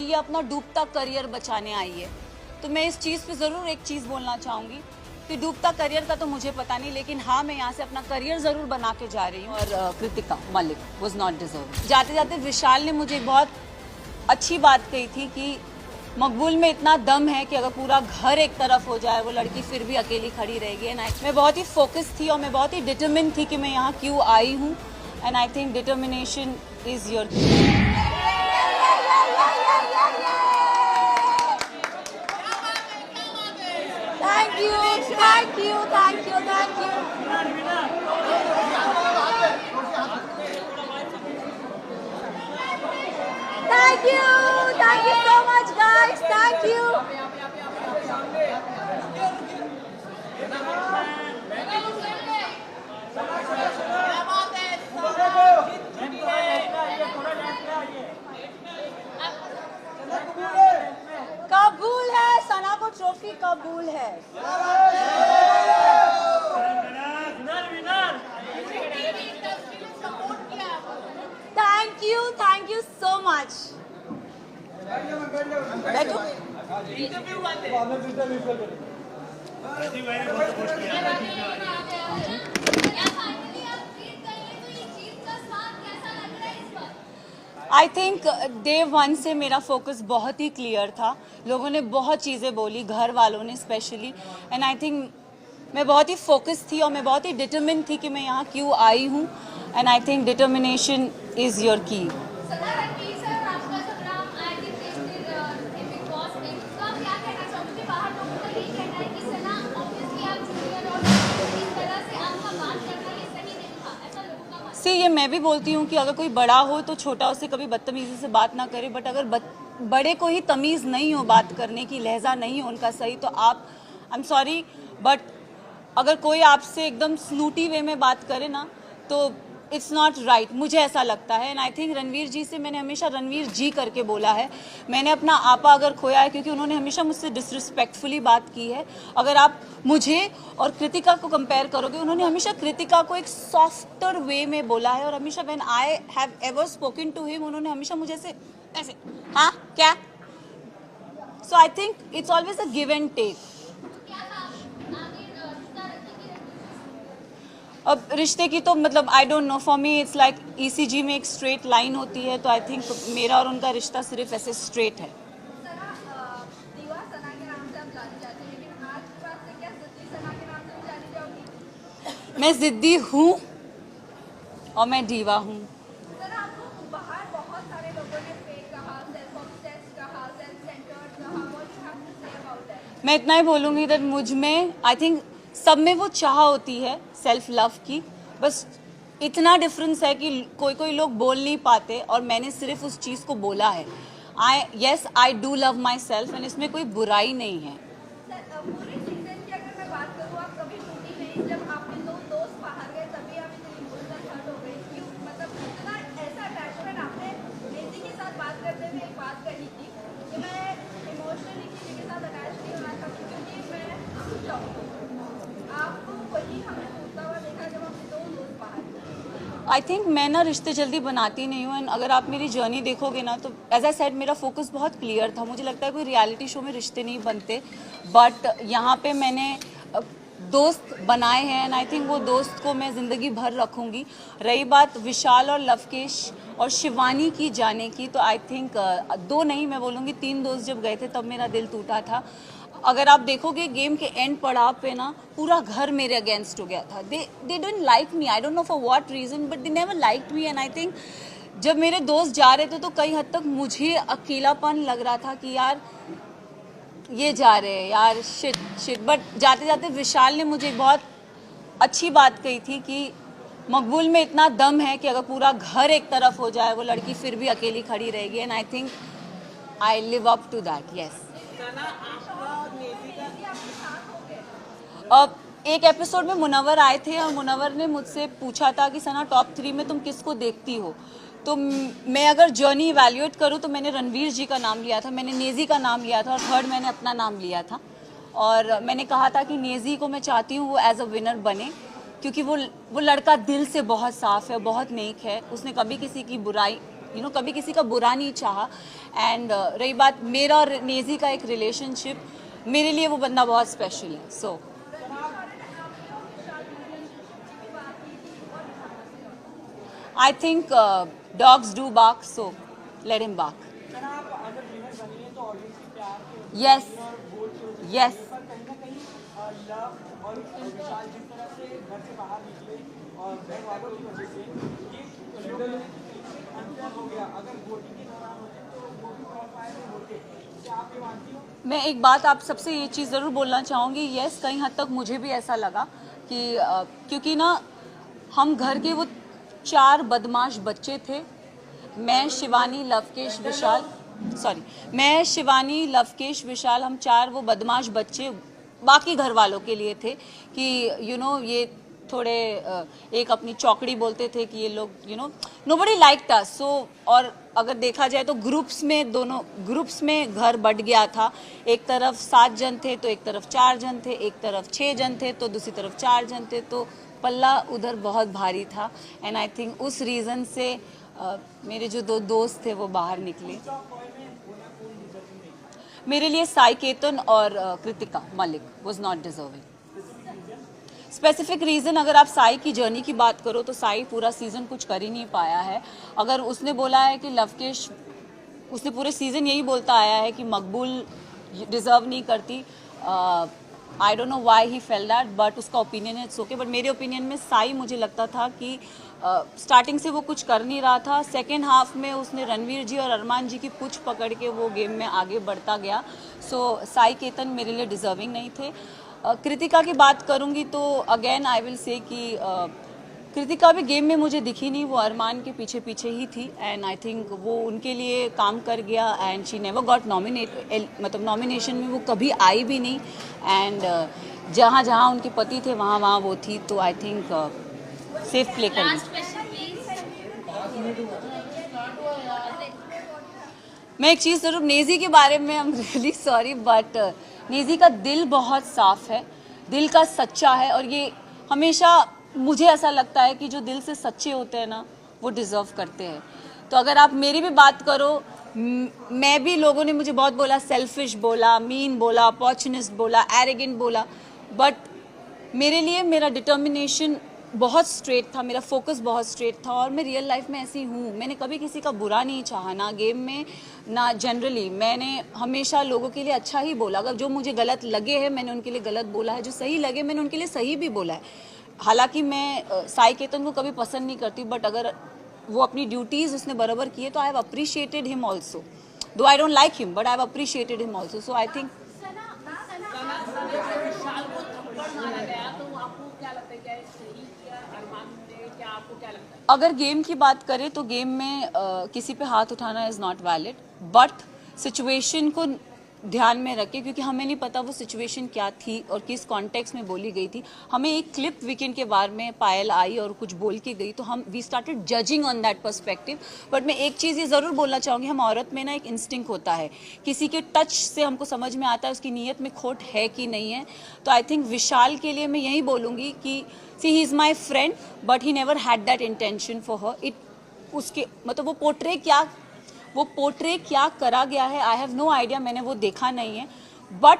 ये अपना डूबता करियर बचाने आई है। तो मैं इस चीज़ पे ज़रूर एक चीज़ बोलना चाहूँगी कि डूबता करियर का तो मुझे पता नहीं, लेकिन हाँ मैं यहाँ से अपना करियर ज़रूर बना के जा रही हूँ। और Kritika Malik was not deserve. जाते जाते विशाल ने मुझे बहुत अच्छी बात कही थी कि मकबूल में इतना दम है कि अगर पूरा घर एक तरफ हो जाए वो लड़की फिर भी अकेली खड़ी रहेगी। एंड मैं बहुत ही फोकस थी और मैं बहुत ही डिटरमिन थी कि मैं यहाँ क्यों आई हूँ। And I think determination is your Thank you, thank you, thank you, thank you. Thank you so much, guys. Thank you. कबूल है, सना को ट्रॉफी कबूल है। Thank you so much. बैठो। आई थिंक डे वन से मेरा फोकस बहुत ही clear था। लोगों ने बहुत चीज़ें बोली, घर वालों ने स्पेशली, एंड आई थिंक मैं बहुत ही फोकस थी और मैं बहुत ही डिटरमिन थी कि मैं यहाँ क्यों आई हूँ। And I think determination is your की। ये मैं भी बोलती हूँ कि अगर कोई बड़ा हो तो छोटा उससे कभी बदतमीजी से बात ना करे, बट अगर बड़े को ही तमीज़ नहीं हो बात करने की, लहजा नहीं हो उनका सही, तो आप आई एम सॉरी बट अगर कोई आपसे एकदम स्नूटी वे में बात करे ना तो इट्स नॉट राइट, मुझे ऐसा लगता है। एंड आई थिंक रणवीर जी से मैंने हमेशा रणवीर जी करके बोला है। मैंने अपना आपा अगर खोया है क्योंकि उन्होंने हमेशा मुझसे डिसरिस्पेक्टफुली बात की है। अगर आप मुझे और कृतिका को कंपेयर करोगे, उन्होंने हमेशा कृतिका को एक सॉफ्टर वे में बोला है और हमेशा when I have ever spoken to him उन्होंने हमेशा मुझे ऐसे हाँ क्या। So I think it's always a give and take. अब रिश्ते की तो मतलब I don't know, for me it's like ECG में एक स्ट्रेट लाइन होती है, तो आई थिंक मेरा और उनका रिश्ता सिर्फ ऐसे स्ट्रेट है। मैं जिद्दी हूँ और मैं दीवा हूँ। मैं इतना ही बोलूँगी दैट मुझ में आई थिंक सब में वो चाह होती है सेल्फ लव की, बस इतना डिफरेंस है कि कोई लोग बोल नहीं पाते और मैंने सिर्फ उस चीज़ को बोला है। I do love my self and इसमें कोई बुराई नहीं है। आई थिंक मैं ना रिश्ते जल्दी बनाती नहीं हूँ। एंड अगर आप मेरी जर्नी देखोगे ना तो एज आई सेड मेरा फोकस बहुत क्लियर था। मुझे लगता है कोई रियलिटी शो में रिश्ते नहीं बनते, बट यहाँ पे मैंने दोस्त बनाए हैं एंड आई थिंक वो दोस्त को मैं ज़िंदगी भर रखूँगी। रही बात विशाल और लवकेश और शिवानी की जाने की, तो आई थिंक 2 नहीं मैं बोलूँगी 3 दोस्त जब गए थे तब मेरा दिल टूटा था। अगर आप देखोगे गेम के एंड पड़ाव पे ना पूरा घर मेरे अगेंस्ट हो गया था। They don't like me, I don't know for what reason, but they never liked me. And I think जब मेरे दोस्त जा रहे थे तो कई हद तक मुझे अकेलापन लग रहा था कि यार ये जा रहे हैं यार, शिट। बट जाते जाते विशाल ने मुझे बहुत अच्छी बात कही थी कि मकबूल में इतना दम है कि अगर पूरा घर एक तरफ हो जाए वो लड़की फिर भी अकेली खड़ी रहेगी। And I think I live up to that. Yes, अब एक एपिसोड में मुनव्वर आए थे और मुनव्वर ने मुझसे पूछा था कि सना टॉप 3 में तुम किसको देखती हो। तो मैं अगर जर्नी इवैल्यूएट करूँ तो मैंने रणवीर जी का नाम लिया था, मैंने नेजी का नाम लिया था और थर्ड मैंने अपना नाम लिया था। और मैंने कहा था कि नेजी को मैं चाहती हूँ वो एज अ विनर बने, क्योंकि वो लड़का दिल से बहुत साफ़ है, बहुत नेक है, उसने कभी किसी की बुराई कभी किसी का बुरा नहीं चाहा। एंड रही बात मेरा और नेजी का एक रिलेशनशिप, मेरे लिए वो बंदा बहुत स्पेशल है। सो I think dogs do bark, so let him bark. Yes, yes. मैं एक बात आप सबसे ये चीज़ ज़रूर बोलना चाहूँगी, यस कहीं हद तक मुझे भी ऐसा लगा कि क्योंकि ना हम घर के वो 4 बदमाश बच्चे थे, मैं शिवानी लवकेश विशाल, हम 4 वो बदमाश बच्चे बाकी घर वालों के लिए थे कि ये थोड़े एक अपनी चौकड़ी बोलते थे कि ये लोग नोबडी लाइक्ड अस। सो और अगर देखा जाए तो दोनों ग्रुप्स में घर बट गया था। एक तरफ 7 जन थे तो एक तरफ 4 जन थे, एक तरफ 6 जन थे तो दूसरी तरफ 4 जन थे, तो पल्ला उधर बहुत भारी था। एंड आई थिंक उस रीज़न से मेरे जो 2 दोस्त थे वो बाहर निकले। मेरे लिए साई केतन और Kritika Malik was not deserving. Specific reason अगर आप साई की जर्नी की बात करो तो साई पूरा सीज़न कुछ कर ही नहीं पाया है। अगर उसने बोला है कि लवकेश, उसने पूरे सीज़न यही बोलता आया है कि मकबूल डिज़र्व नहीं करती। आई don't know why he fail that, but उसका ओपिनियन है, इट्स ओके। बट मेरे ओपिनियन में साई, मुझे लगता था कि स्टार्टिंग से वो कुछ कर नहीं रहा था। सेकेंड हाफ में उसने रणवीर जी और अरमान जी की पुछ पकड़ के वो गेम में आगे बढ़ता गया। सो साई केतन मेरे लिए डिज़र्विंग नहीं थे। कृतिका की बात करूंगी तो अगेन आई विल से कि कृतिका भी गेम में मुझे दिखी नहीं, वो अरमान के पीछे पीछे ही थी। एंड आई थिंक वो उनके लिए काम कर गया एंड शी नेवर गॉट मतलब नॉमिनेशन में वो कभी आई भी नहीं। एंड जहाँ जहाँ उनके पति थे वहाँ वहाँ वो थी, तो आई थिंक सेफ प्ले कर ली। मैं एक चीज़ ज़रूर नेजी के बारे में, I am really sorry but Naezy का दिल बहुत साफ है, दिल का सच्चा है, और ये हमेशा मुझे ऐसा लगता है कि जो दिल से सच्चे होते हैं ना वो डिज़र्व करते हैं। तो अगर आप मेरी भी बात करो, मैं भी, लोगों ने मुझे बहुत बोला, सेल्फिश बोला, मीन बोला, अपॉर्चुनिस्ट बोला, एरोगेंट बोला, बट मेरे लिए मेरा डिटर्मिनेशन बहुत स्ट्रेट था, मेरा फोकस बहुत स्ट्रेट था, और मैं रियल लाइफ में ऐसी हूँ। मैंने कभी किसी का बुरा नहीं चाहा, ना गेम में ना जनरली। मैंने हमेशा लोगों के लिए अच्छा ही बोला। अगर जो मुझे गलत लगे हैं मैंने उनके लिए गलत बोला है, जो सही लगे मैंने उनके लिए सही भी बोला है। हालांकि मैं साई केतन को कभी पसंद नहीं करती, बट अगर वो अपनी ड्यूटीज़ उसने बराबर किए तो I have appreciated him also, though I don't like him but I have appreciated him also. So I think अगर गेम की बात करें तो गेम में किसी पे हाथ उठाना is not valid, but situation को ध्यान में रखें, क्योंकि हमें नहीं पता वो सिचुएशन क्या थी और किस कॉन्टेक्स्ट में बोली गई थी। हमें एक क्लिप वीकेंड के बारे में पायल आई और कुछ बोल के गई, तो हम we started judging on that perspective. But मैं एक चीज़ ये ज़रूर बोलना चाहूँगी, हम औरत में ना एक इंस्टिंक्ट होता है, किसी के टच से हमको समझ में आता है उसकी नीयत में खोट है कि नहीं है। तो आई थिंक विशाल के लिए मैं यही बोलूँगी कि see he is my friend but he never had that intention for her. It उसके मतलब वो पोर्ट्रे क्या करा गया है, आई हैव नो आइडिया, मैंने वो देखा नहीं है। बट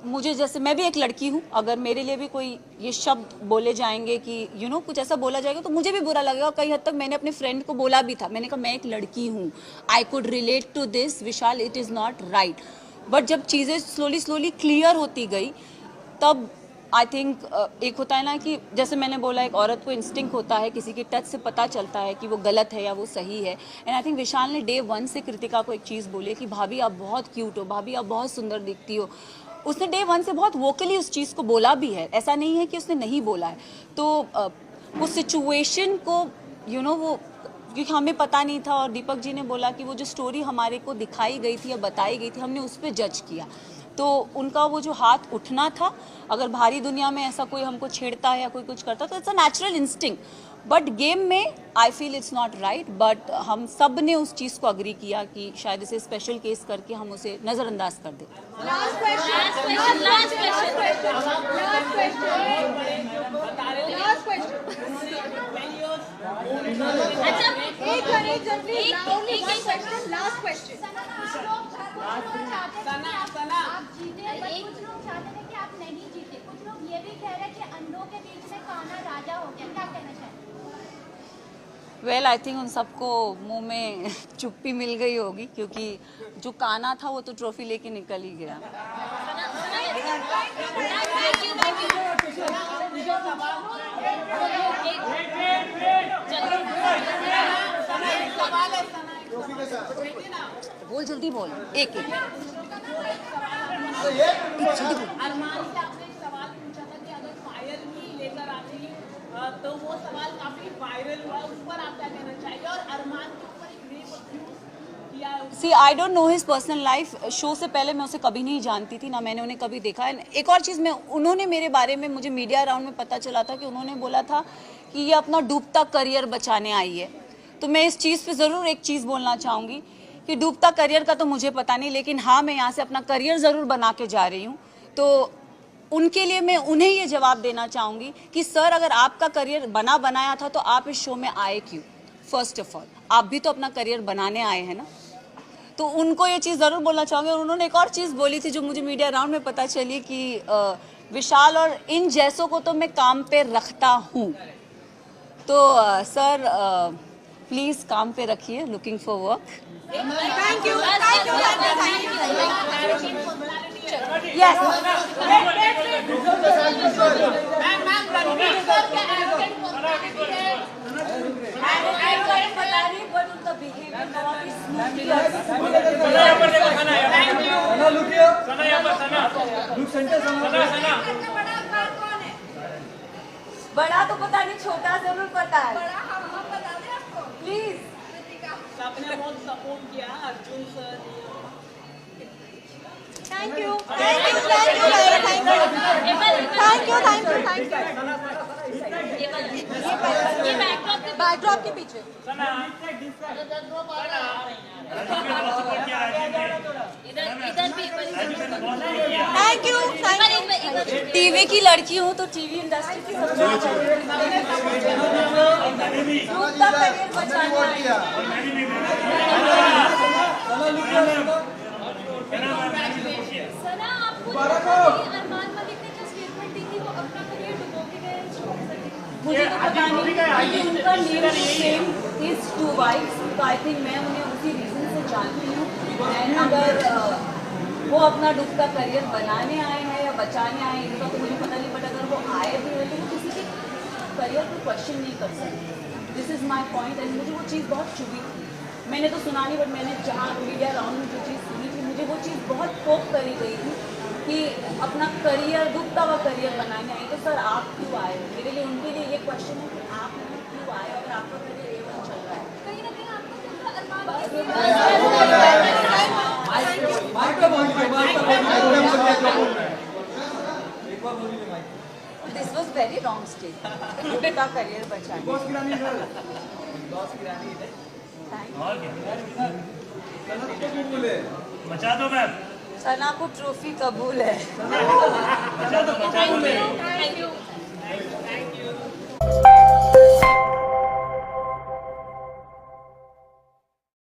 मुझे, जैसे मैं भी एक लड़की हूँ, अगर मेरे लिए भी कोई ये शब्द बोले जाएंगे कि कुछ ऐसा बोला जाएगा तो मुझे भी बुरा लगेगा। और कई हद तक मैंने अपने फ्रेंड को बोला भी था, मैंने कहा मैं एक लड़की हूँ, I could relate to this Vishal, it is not right. But जब चीज़ें स्लोली क्लियर होती गई तब आई थिंक एक होता है ना कि जैसे मैंने बोला, एक औरत को इंस्टिंक्ट होता है, किसी के टच से पता चलता है कि वो गलत है या वो सही है। एंड आई थिंक विशाल ने डे 1 से कृतिका को एक चीज़ बोली कि भाभी आप बहुत क्यूट हो, भाभी आप बहुत सुंदर दिखती हो। उसने डे 1 से बहुत वोकली उस चीज़ को बोला भी है, ऐसा नहीं है कि उसने नहीं बोला है। तो वो सिचुएशन को वो, क्योंकि हमें पता नहीं था, और दीपक जी ने बोला कि वो जो स्टोरी हमारे को दिखाई गई थी या बताई गई थी, हमने उस पर जज किया। तो उनका वो जो हाथ उठना था, अगर भारी दुनिया में ऐसा कोई हमको छेड़ता है या कोई कुछ करता तो it's a natural instinct, but game में I feel it's not right. But हम सब ने उस चीज़ को अग्री किया कि शायद इसे स्पेशल केस करके हम उसे नज़रअंदाज कर दें। अच्छा लास्ट क्वेश्चन। कुछ लोग चाहते थे कि आप नहीं जीते, कुछ लोग ये भी कह रहे हैं कि अंधों के बीच में कान्हा राजा हो गया, क्या कहना चाहेंगे? वेल आई थिंक उन सबको मुंह में चुप्पी मिल गई होगी, क्योंकि जो काना था वो तो ट्रॉफी लेके निकल ही गया। बोल जल्दी बोल, एक एक अरमान से आपने एक सवाल पूछा था कि अगर पायल ही लेकर आती तो वो सवाल काफी वायरल हुआ, उस पर आप क्या कहना चाहिए? और अरमान के ऊपर एक रेप अक्यूज किया है। See I don't know his personal life. Show से पहले मैं उसे कभी नहीं जानती थी, ना मैंने उन्हें कभी देखा है। एक और चीज़, मैं उन्होंने मेरे बारे में, मुझे मीडिया राउंड में पता चला था कि उन्होंने बोला था कि ये अपना डूबता करियर बचाने आई है। तो मैं इस चीज़ पे ज़रूर एक चीज़ बोलना चाहूँगी कि डूबता करियर का तो मुझे पता नहीं, लेकिन हाँ मैं यहाँ से अपना करियर ज़रूर बना के जा रही हूँ। तो उनके लिए मैं उन्हें ये जवाब देना चाहूँगी कि सर, अगर आपका करियर बनाया था तो आप इस शो में आए क्यों? फर्स्ट ऑफ ऑल आप भी तो अपना करियर बनाने आए हैं ना। तो उनको ये चीज़ ज़रूर बोलना चाहूँगी। और उन्होंने एक और चीज़ बोली थी जो मुझे मीडिया राउंड में पता चली कि विशाल और इन जैसों को तो मैं काम पे रखता हूँ। तो सर प्लीज़ काम पे रखिए, looking for work. Thank you. Yes बड़ा तो पता नहीं, छोटा जरूर पता है। प्लीज सबने बहुत सपोर्ट किया, Arjun sir. Thank you. Backdrop के पीछे। Thank you. टीवी की लड़की हूँ तो टीवी इंडस्ट्री की सबसे करियर बचाना है। सना, आपको अरमान मलिक ने जो स्टेटमेंट दी थी वो अपना करियर डुबो के गए। मुझे तो पता नहीं, क्योंकि उनका name same is to wife's, तो आई थिंक मैं उन्हें उसी रीजन से जानती हूँ। एंड अगर वो अपना डूबता करियर बनाने आए हैं या बचाने आए हैं इनका तो मुझे पता नहीं, बट अगर वो आए भी हैं तो वो किसी के करियर को क्वेश्चन नहीं कर सकते। This is my point. And मुझे वो चीज़ बहुत चुभी थी। मैंने तो सुना नहीं, बट मैंने जहाँ मीडिया राउंड में जो चीज़ सुनी थी, मुझे वो चीज़ बहुत पोक करी गई थी कि अपना करियर, डूबता हुआ करियर बनाने आए। तो सर आप क्यों आए? मेरे लिए, उनके लिए ये क्वेश्चन है कि आप क्यों आए अगर आपका करियर A1 चल रहा है। कहीं ना कहीं आपको this was very wrong statement. डूबता करियर बचाने। बचा दो मैम। सना को ट्रॉफी कबूल है। Thank you.